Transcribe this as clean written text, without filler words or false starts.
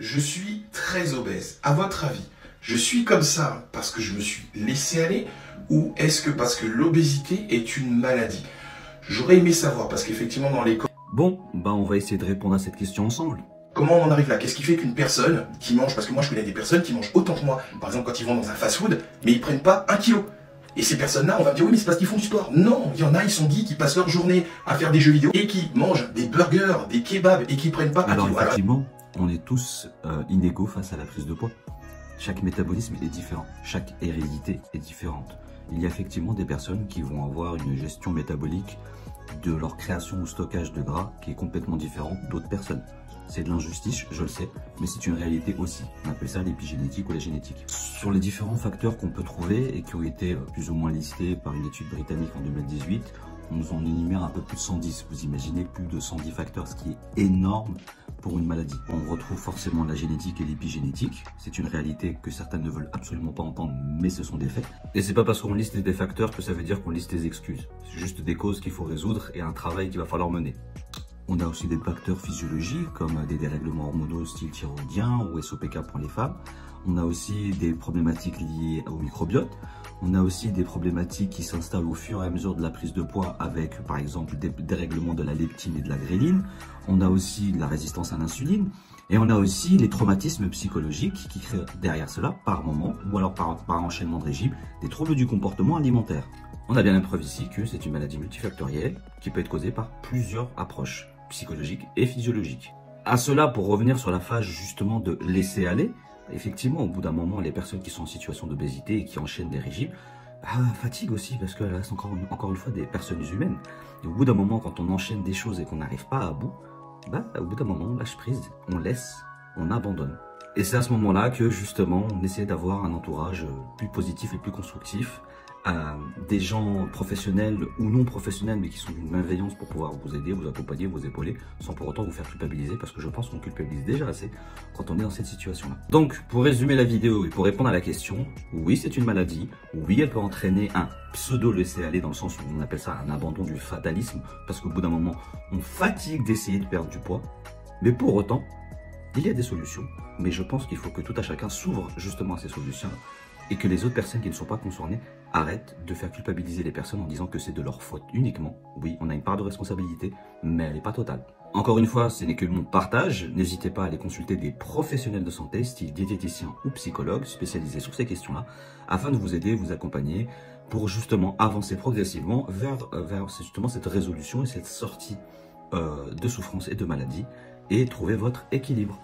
Je suis très obèse. À votre avis, je suis comme ça parce que je me suis laissé aller ou est-ce que parce que l'obésité est une maladie? J'aurais aimé savoir parce qu'effectivement dans les... Bon, bah on va essayer de répondre à cette question ensemble. Comment on en arrive là? Qu'est-ce qui fait qu'une personne qui mange, parce que moi je connais des personnes qui mangent autant que moi, par exemple quand ils vont dans un fast-food, mais ils prennent pas 1 kilo. Et ces personnes-là, on va me dire oui mais c'est parce qu'ils font du sport. Non, il y en a, ils sont geeks, qui passent leur journée à faire des jeux vidéo et qui mangent des burgers, des kebabs et qui prennent pas 1 Alors kilo. effectivement, on est tous inégaux face à la prise de poids. Chaque métabolisme est différent, chaque hérédité est différente. Il y a effectivement des personnes qui vont avoir une gestion métabolique de leur création ou stockage de gras qui est complètement différente d'autres personnes. C'est de l'injustice, je le sais, mais c'est une réalité aussi. On appelle ça l'épigénétique ou la génétique. Sur les différents facteurs qu'on peut trouver et qui ont été plus ou moins listés par une étude britannique en 2018, on nous en énumère un peu plus de 110. Vous imaginez plus de 110 facteurs, ce qui est énorme pour une maladie. On retrouve forcément la génétique et l'épigénétique. C'est une réalité que certains ne veulent absolument pas entendre, mais ce sont des faits. Et c'est pas parce qu'on liste des facteurs que ça veut dire qu'on liste des excuses. C'est juste des causes qu'il faut résoudre et un travail qu'il va falloir mener. On a aussi des facteurs physiologiques comme des dérèglements hormonaux style thyroïdien ou SOPK pour les femmes. On a aussi des problématiques liées au microbiote. On a aussi des problématiques qui s'installent au fur et à mesure de la prise de poids avec par exemple des dérèglements de la leptine et de la gréline. On a aussi la résistance à l'insuline. Et on a aussi les traumatismes psychologiques qui créent derrière cela par moment ou alors par enchaînement de régime des troubles du comportement alimentaire. On a bien la preuve ici que c'est une maladie multifactorielle qui peut être causée par plusieurs approches psychologiques et physiologiques. À cela, pour revenir sur la phase justement de laisser aller, effectivement, au bout d'un moment, les personnes qui sont en situation d'obésité et qui enchaînent des régimes, fatiguent aussi parce qu'elles restent encore une fois des personnes humaines. Et au bout d'un moment, quand on enchaîne des choses et qu'on n'arrive pas à bout, au bout d'un moment, on lâche prise, on laisse, on abandonne. Et c'est à ce moment-là que justement, on essaie d'avoir un entourage plus positif et plus constructif, des gens professionnels ou non professionnels mais qui sont d'une bienveillance pour pouvoir vous aider, vous accompagner, vous épauler sans pour autant vous faire culpabiliser parce que je pense qu'on culpabilise déjà assez quand on est dans cette situation-là. Donc pour résumer la vidéo et pour répondre à la question, oui c'est une maladie, oui elle peut entraîner un pseudo laisser-aller dans le sens où on appelle ça un abandon du fatalisme parce qu'au bout d'un moment on fatigue d'essayer de perdre du poids, mais pour autant il y a des solutions, mais je pense qu'il faut que tout à chacun s'ouvre justement à ces solutions et que les autres personnes qui ne sont pas concernées arrêtent de faire culpabiliser les personnes en disant que c'est de leur faute uniquement. Oui, on a une part de responsabilité, mais elle n'est pas totale. Encore une fois, ce n'est que mon partage. N'hésitez pas à aller consulter des professionnels de santé, style diététicien ou psychologue, spécialisés sur ces questions-là, afin de vous aider, vous accompagner pour justement avancer progressivement vers justement cette résolution et cette sortie de souffrance et de maladie et trouver votre équilibre.